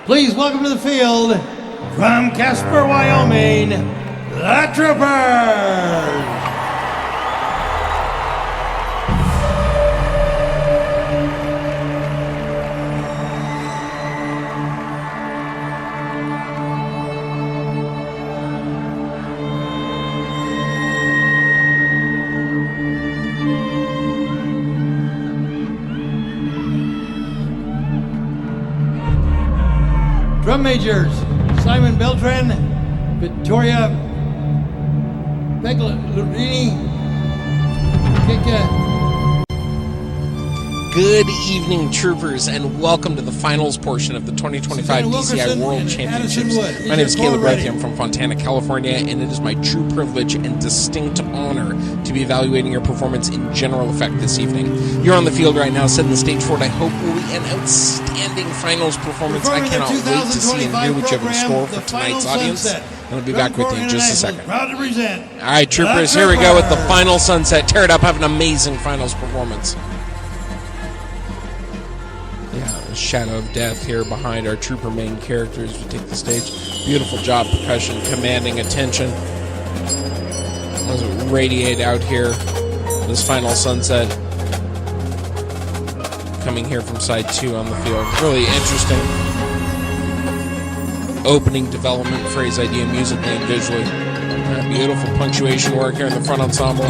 Please welcome to the field, from Casper, Wyoming, the Troopers! Drum majors, Simon Beltran, Victoria Peglini, Kika. Good evening, troopers, and welcome to the finals portion of the 2025 DCI World Championships. My name is Caleb Rothe. I'm from Fontana, California, and it is my true privilege and distinct honor to be evaluating your performance in general effect this evening. You're on the field right now, setting the stage for what I hope will be an outstanding finals performance. I cannot wait to see and hear what you have in store for tonight's audience. And I'll be back with you in just a second. Proud to present. All right, troopers, here we go with the final sunset. Tear it up, have an amazing finals performance. Shadow of Death here behind our trooper main characters. We take the stage. Beautiful job, percussion, commanding attention. As we radiate out here, this final sunset coming here from side 2 on the field. Really interesting opening development, phrase idea, musically and visually. Beautiful punctuation work here in the front ensemble.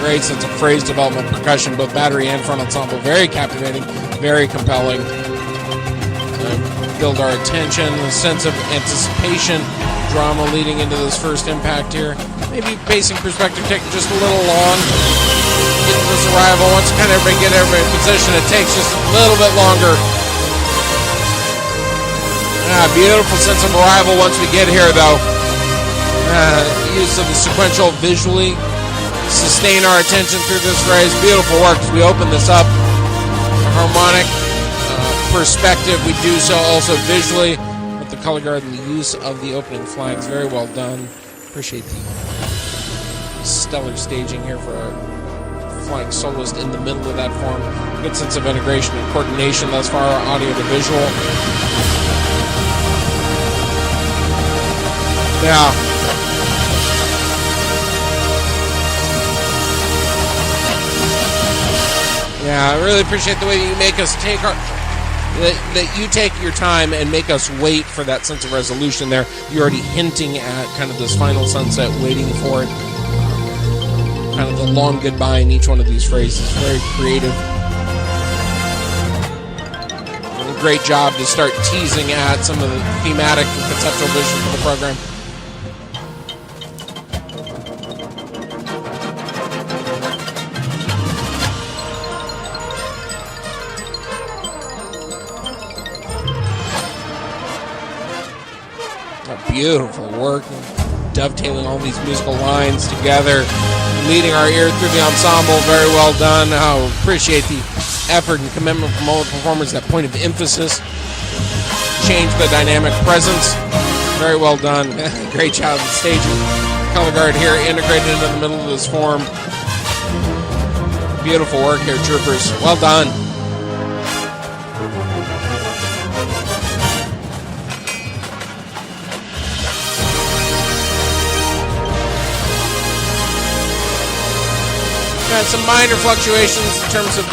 Great sense of phrase development, percussion, both battery and front ensemble. Very captivating, very compelling. Build our attention, a sense of anticipation, drama leading into this first impact here. Maybe pacing perspective taking just a little long. Getting this arrival, once everybody get everybody in position, it takes just a little bit longer. Beautiful sense of arrival once we get here, though. Use of the sequential visually. Sustain our attention through this phrase. Beautiful work as we open this up. Harmonic perspective. We do so also visually with the color guard and the use of the opening flags. Very well done. Appreciate the stellar staging here for our flying soloist in the middle of that form. Good sense of integration and coordination thus far, audio to visual. Yeah, I really appreciate the way that you make us take that you take your time and make us wait for that sense of resolution there. You're already hinting at kind of this final sunset, waiting for it. Kind of the long goodbye in each one of these phrases. Very creative. A great job to start teasing at some of the thematic and conceptual vision for the program. Beautiful work, dovetailing all these musical lines together, leading our ear through the ensemble. Very well done. I appreciate the effort and commitment from all the performers. That point of emphasis, change the dynamic presence. Very well done. Great job of staging. Color guard here integrated into the middle of this form. Beautiful work here, troopers. Well done. Some minor fluctuations in terms of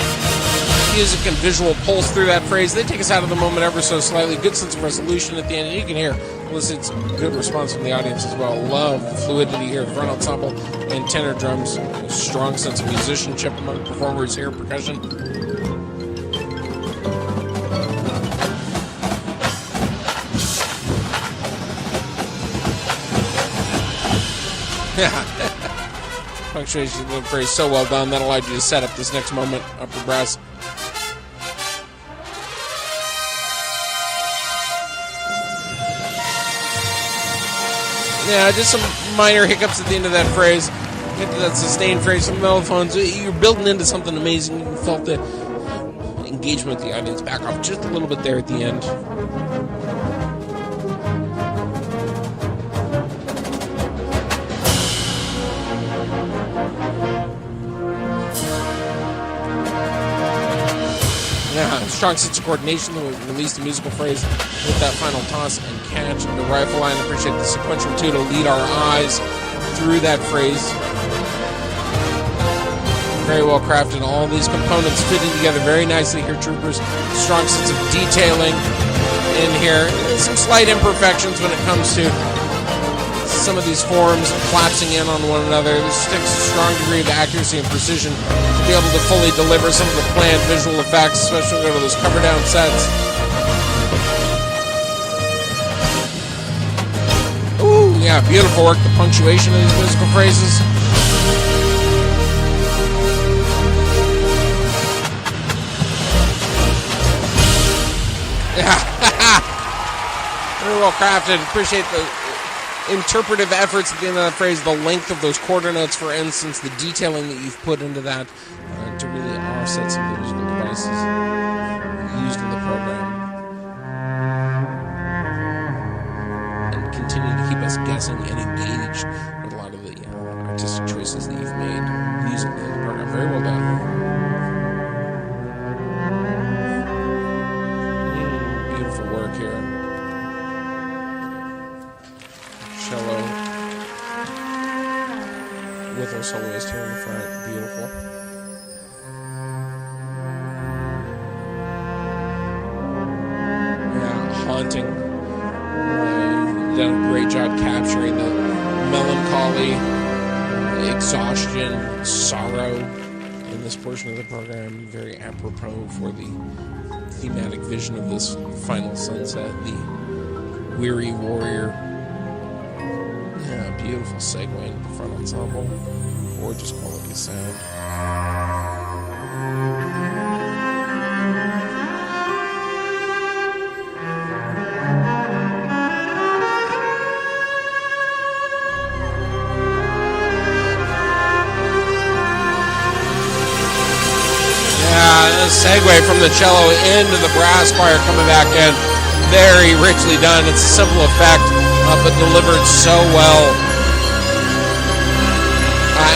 music and visual pulse through that phrase. They take us out of the moment ever so slightly. Good sense of resolution at the end. And you can hear, elicits good response from the audience as well. Love the fluidity here, front ensemble and tenor drums. Strong sense of musicianship among the performers here, percussion. Yeah. Punctuation of the phrase so well done. That allowed you to set up this next moment, upper brass. Yeah, just some minor hiccups at the end of that phrase. Get to that sustained phrase from mellophones. You're building into something amazing. You felt the engagement with the audience back off just a little bit there at the end. Yeah, strong sense of coordination that will release the musical phrase with that final toss and catch the rifle line. Appreciate the sequential two to lead our eyes through that phrase. Very well crafted. All these components fitting together very nicely here, troopers. Strong sense of detailing in here. Some slight imperfections when it comes to some of these forms collapsing in on one another. This takes a strong degree of accuracy and precision to be able to fully deliver some of the planned visual effects, especially when we go to those cover down sets. Ooh, yeah, beautiful work. The punctuation of these musical phrases. Yeah. Very well crafted. Appreciate the interpretive efforts at the end of that phrase, the length of those quarter notes, for instance, the detailing that you've put into that to really offset some of the musical devices used in the program and continue to keep us guessing and engaged with a lot of the artistic choices that you've made using the program. Very well done. Beautiful work here. Cello with our soloist here in the front. Beautiful. Yeah, haunting. You've done a great job capturing the melancholy, exhaustion, sorrow in this portion of the program. Very apropos for the thematic vision of this final sunset, the weary warrior. Yeah, beautiful segue into the front ensemble. Gorgeous quality sound. Yeah, a segue from the cello into the brass choir coming back in. Very richly done. It's a simple effect, but delivered so well.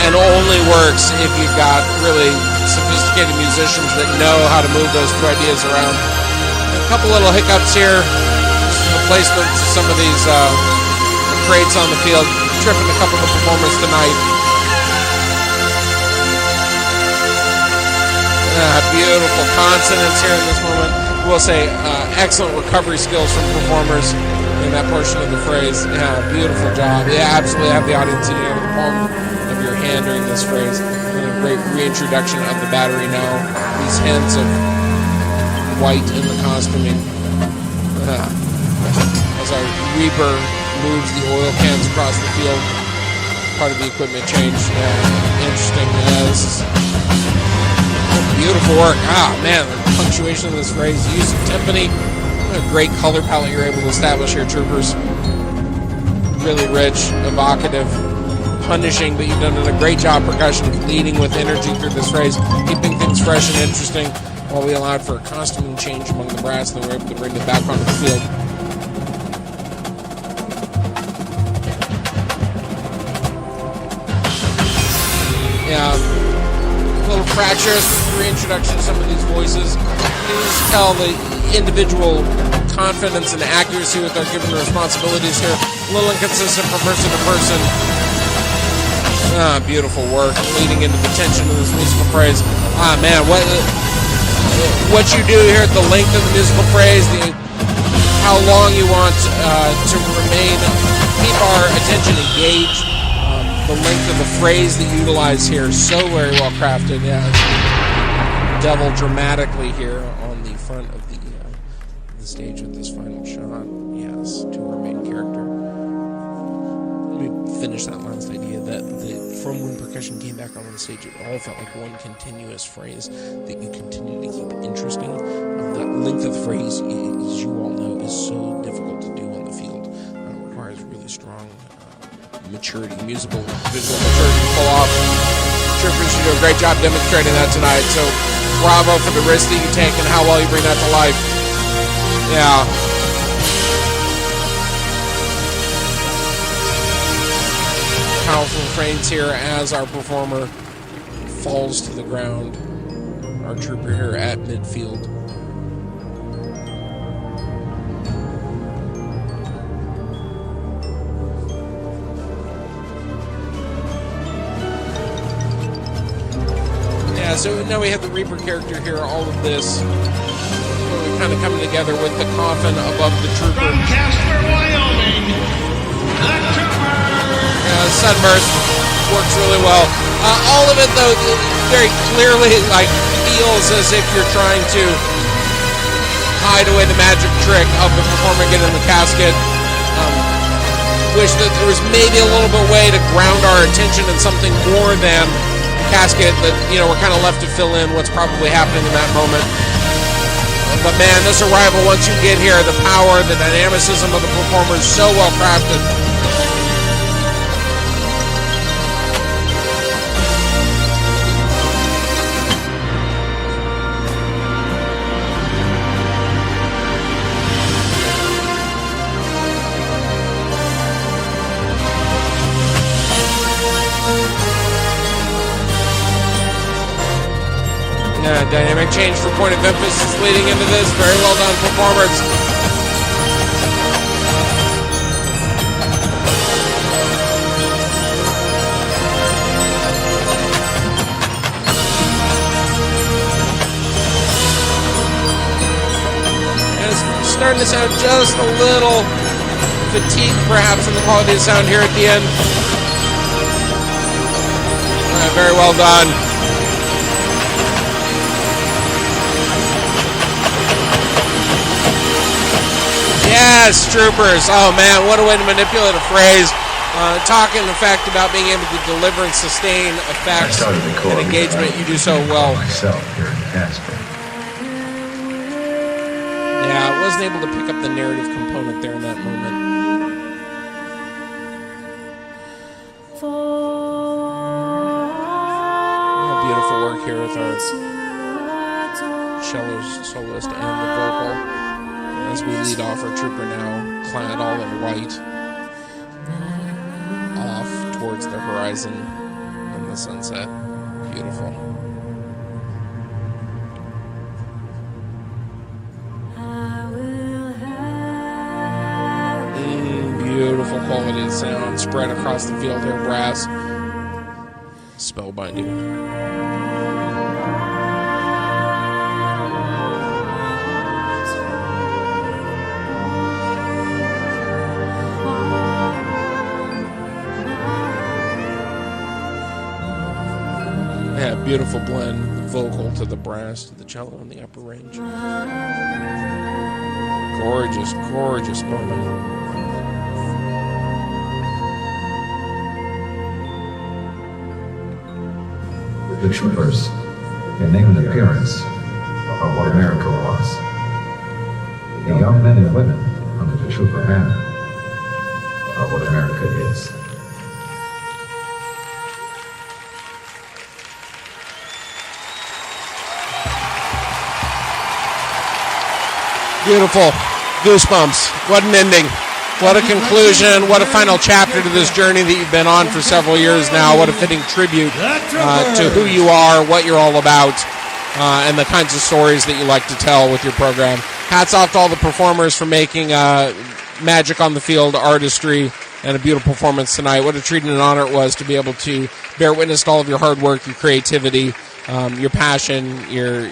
And only works if you've got really sophisticated musicians that know how to move those two ideas around. A couple little hiccups here. The placements of some of these crates on the field, tripping a couple of performers tonight. Beautiful consonants here in this moment. We'll say excellent recovery skills from performers in that portion of the phrase. Yeah, beautiful job. Yeah, absolutely have the audience sitting on the palm of your hand during this phrase. And a great reintroduction of the battery now. These hints of white in the costuming. As our Reaper moves the oil cans across the field, part of the equipment change. Interesting. Beautiful work. Man, the punctuation of this phrase, use of timpani. What a great color palette you're able to establish here, troopers. Really rich, evocative, punishing, but you've done a great job percussion, leading with energy through this phrase, keeping things fresh and interesting, while we allowed for a costuming change among the brass, and then we're able to bring the background to the field. Yeah. A little fractious reintroduction of some of these voices. You just tell the individual confidence and accuracy with their given responsibilities here. A little inconsistent from person to person. Beautiful work, leading into the tension of this musical phrase. Man, what you do here at the length of the musical phrase, how long you want to remain, keep our attention engaged. The length of the phrase that you utilize here, so very well crafted. Yeah, devil dramatically here on the front of the stage with this final shot. Yes, to our main character. Let me finish that last idea that from when percussion came back on the stage, it all felt like one continuous phrase that you continue to keep interesting. That length of the phrase, as you all know, is so difficult to do on the field. It requires really strong maturity, musical, visual maturity to pull off. Troopers, you do a great job demonstrating that tonight. So, bravo for the risk that you take and how well you bring that to life. Yeah. Powerful refrains here as our performer falls to the ground. Our trooper here at midfield. So now we have the Reaper character here, all of this really kind of coming together with the coffin above the trooper. From Casper, Wyoming, the Trooper! Sunburst works really well. All of it, though, very clearly feels as if you're trying to hide away the magic trick of the performer getting in the casket. Wish that there was maybe a little bit way to ground our attention in something more than casket that, we're kind of left to fill in what's probably happening in that moment. But man, this arrival, once you get here, the power, the dynamicism of the performer is so well crafted. Dynamic change for point of emphasis leading into this. Very well done performance. And it's starting to sound just a little fatigued perhaps in the quality of sound here at the end. Very well done. Yes, troopers. Oh, man, what a way to manipulate a phrase. Talking, in fact, about being able to deliver and sustain effects and engagement. You do so well. Myself here in Casper. Yeah, I wasn't able to pick up the narrative component there in that moment. Beautiful work here with our cello soloist and the vocal. As we lead off our trooper now, clad all in white, off towards the horizon and the sunset. Beautiful. Beautiful quality of sound spread across the field here, brass. Spellbinding. Beautiful blend, the vocal to the brass to the cello in the upper range. Gorgeous, gorgeous moment. The troopers can name an appearance of what America was. The young men and women under the trooper banner are what America is. Beautiful. Goosebumps. What an ending. What a conclusion. What a final chapter to this journey that you've been on for several years now. What a fitting tribute to who you are, what you're all about, and the kinds of stories that you like to tell with your program. Hats off to all the performers for making magic on the field, artistry, and a beautiful performance tonight. What a treat and an honor it was to be able to bear witness to all of your hard work, your creativity, your passion, your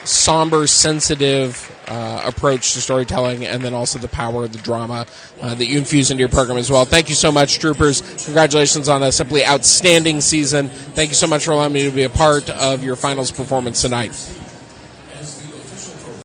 somber, sensitive approach to storytelling, and then also the power of the drama that you infuse into your program as well. Thank you so much, troopers. Congratulations on a simply outstanding season. Thank you so much for allowing me to be a part of your finals performance tonight.